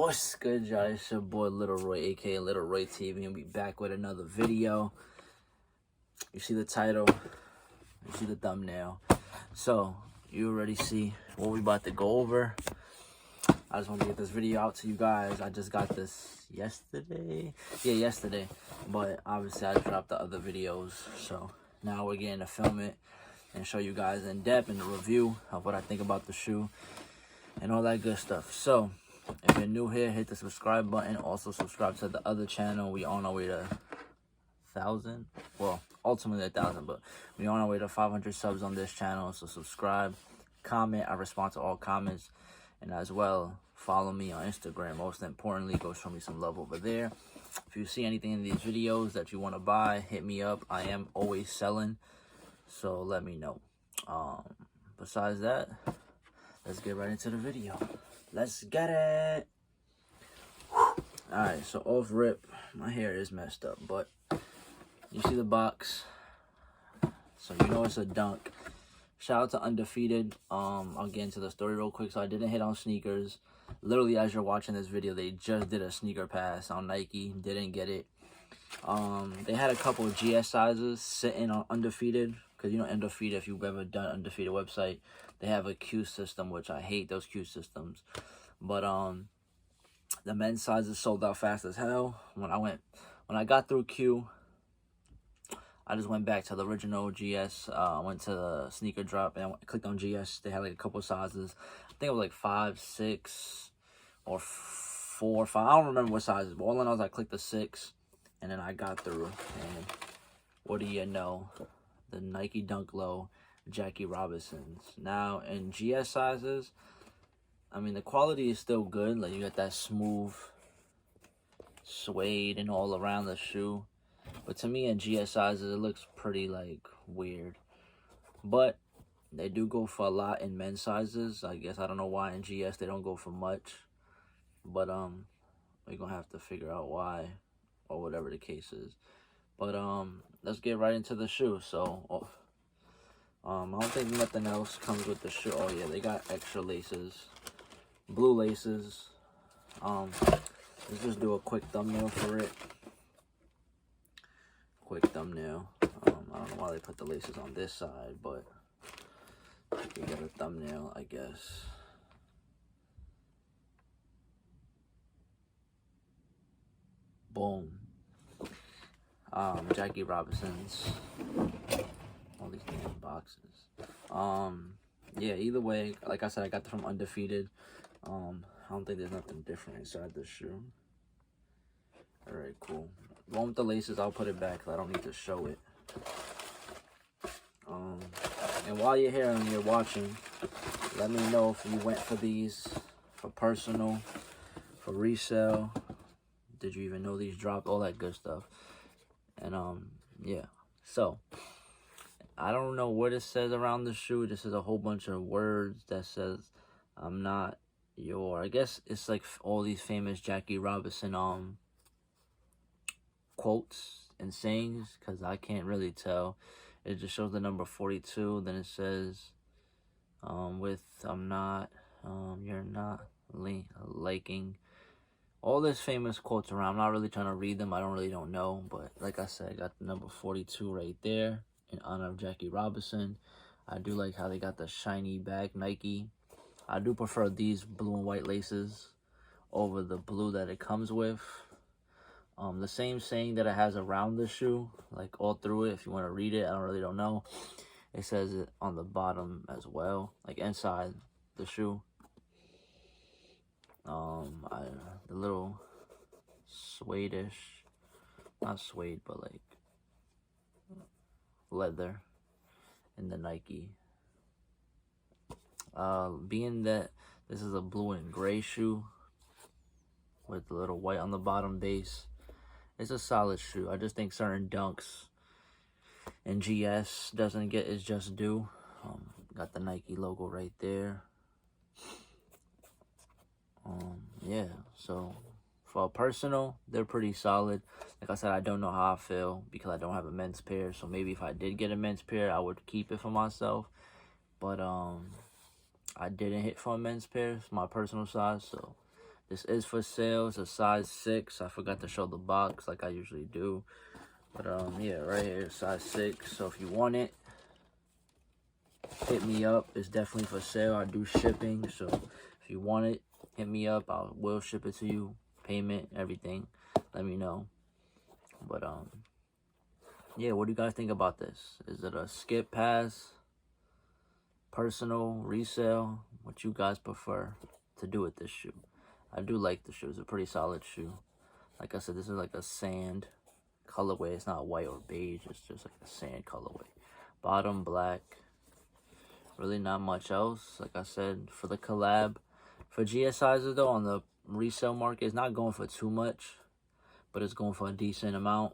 What's good, y'all? It's your boy Little Roy, aka Little Roy TV, and we back with another video. You see the title, you see the thumbnail, so you already see what we about to go over. I just want to get this video out to you guys. I just got this yesterday, but obviously I dropped the other videos, so now we're getting to film it and show you guys in depth in the review of what I think about the shoe and all that good stuff. So if you're new here, hit the subscribe button. Also subscribe to the other channel. We on our way to 1,000. Well, ultimately 1,000, but we on our way to 500 subs on this channel. So subscribe, comment. I respond to all comments, and as well follow me on Instagram. Most importantly, go show me some love over there. If you see anything in these videos that you want to buy, hit me up. I am always selling, so let me know. Besides that, let's get right into the video. Let's get it. Alright, so off rip, my hair is messed up, but you see the box, so you know it's a dunk. Shout out to Undefeated. I'll get into the story real quick. So I didn't hit on sneakers. Literally, as you're watching this video, they just did a sneaker pass on Nike. Didn't get it. They had a couple of GS sizes sitting on Undefeated, because you know Undefeated, if you've ever done Undefeated website, they have a Q system, which I hate those Q systems. But the men's sizes sold out fast as hell. When I got through Q, I just went back to the original GS. Went to the sneaker drop and I clicked on GS. They had like a couple sizes. I think it was like 5, 6, or 4, 5. I don't remember what sizes, but all in all, I clicked the 6, and then I got through. And what do you know? The Nike Dunk Low Jackie Robinsons. Now in GS sizes, I mean, the quality is still good. Like, you got that smooth suede and all around the shoe. But to me, in GS sizes, it looks pretty, like, weird. But they do go for a lot in men's sizes. I guess I don't know why in GS they don't go for much. But we're going to have to figure out why, or whatever the case is. But let's get right into the shoe. So I don't think nothing else comes with the shoe. Oh yeah, they got extra laces, blue laces. Let's just do a quick thumbnail for it. Quick thumbnail. I don't know why they put the laces on this side, but we got a thumbnail, I guess. Boom. Jackie Robinsons. All these damn boxes. Yeah, either way, like I said, I got them from Undefeated. I don't think there's nothing different inside this shoe. Alright, cool. The one with the laces, I'll put it back because I don't need to show it. And while you're here and you're watching, let me know if you went for these for personal, for resale. Did you even know these dropped? All that good stuff. And yeah. So I don't know what it says around the shoe. This is a whole bunch of words that says I'm not your. I guess it's like all these famous Jackie Robinson quotes and sayings, because I can't really tell. It just shows the number 42. Then it says with I'm not, you're not liking. All this famous quotes around. I'm not really trying to read them. I don't know. But like I said, I got the number 42 right there in honor of Jackie Robinson. I do like how they got the shiny back Nike. I do prefer these blue and white laces over the blue that it comes with. The same saying that it has around the shoe, like all through it. If you want to read it, I really don't know. It says it on the bottom as well, like inside the shoe. The little suede-ish, not suede, but like leather in the Nike. Being that this is a blue and gray shoe with a little white on the bottom base, it's a solid shoe. I just think certain dunks in GS doesn't get its just due. Got the Nike logo right there. Yeah, so for personal, they're pretty solid. Like I said, I don't know how I feel because I don't have a men's pair. So maybe if I did get a men's pair, I would keep it for myself. But I didn't hit for a men's pair. It's my personal size, so This is for sale. It's a size 6. I forgot to show the box like I usually do. But yeah, right here, size 6. So if you want it, hit me up. It's definitely for sale. I do shipping, so if you want it, hit me up. I will ship it to you. Payment, everything. Let me know. But yeah, what do you guys think about this? Is it a skip, pass, personal, resale? What you guys prefer to do with this shoe? I do like the shoe. It's a pretty solid shoe. Like I said, this is like a sand colorway. It's not white or beige. It's just like a sand colorway. Bottom black. Really not much else. Like I said, for the collab. For GS sizes though, on the resale market, it's not going for too much, but it's going for a decent amount.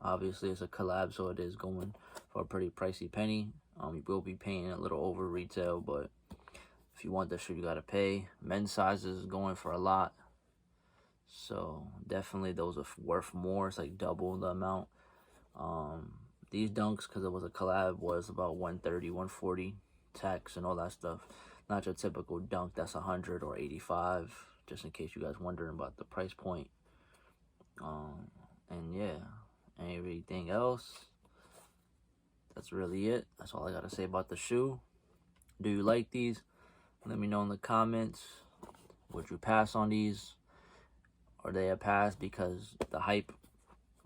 Obviously, it's a collab, so it is going for a pretty pricey penny. You will be paying a little over retail, but if you want this shoe, you gotta pay. Men's sizes is going for a lot, so definitely those are worth more. It's like double the amount. These dunks, because it was a collab, was about 130, 140 tax and all that stuff. Not your typical dunk that's 100 or 85. Just in case you guys wondering about the price point. And yeah, anything else? That's really it. That's all I gotta say about the shoe. Do you like these? Let me know in the comments. Would you pass on these? Are they a pass because the hype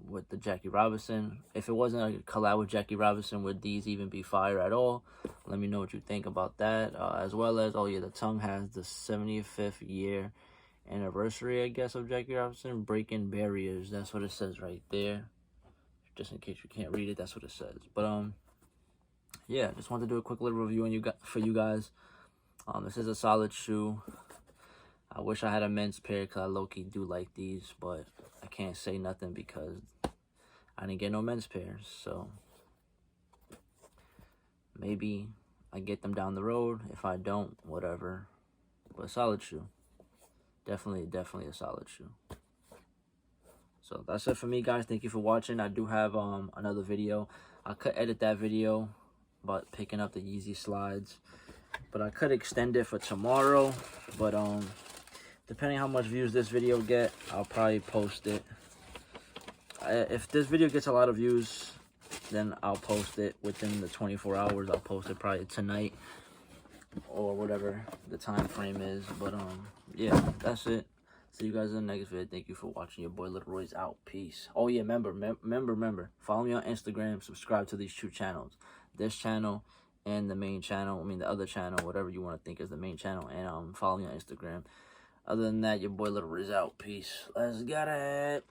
with the Jackie Robinson? If it wasn't a collab with Jackie Robinson, would these even be fire at all? Let me know what you think about that. As well as, oh yeah, the tongue has the 75th year anniversary, I guess, of Jackie Robinson breaking barriers. That's what it says right there. Just in case you can't read it, that's what it says. But yeah, just wanted to do a quick little review for you guys. This is a solid shoe. I wish I had a men's pair because I low-key do like these, but I can't say nothing because I didn't get no men's pairs. So maybe I get them down the road. If I don't, whatever. But a solid shoe. Definitely a solid shoe. So that's it for me, guys. Thank you for watching. I do have another video. I could edit that video about picking up the Yeezy slides, but I could extend it for tomorrow. But depending how much views this video get, I'll probably post it. If this video gets a lot of views, then I'll post it within the 24 hours. I'll post it probably tonight or whatever the time frame is. But yeah, that's it. See you guys in the next video. Thank you for watching. Your boy Little Roy's out. Peace. Oh yeah, remember, follow me on Instagram. Subscribe to these two channels. This channel and the main channel. I mean the other channel, whatever you want to think is the main channel. And follow me on Instagram. Other than that, your boy Little Roy's out. Peace. Let's get it.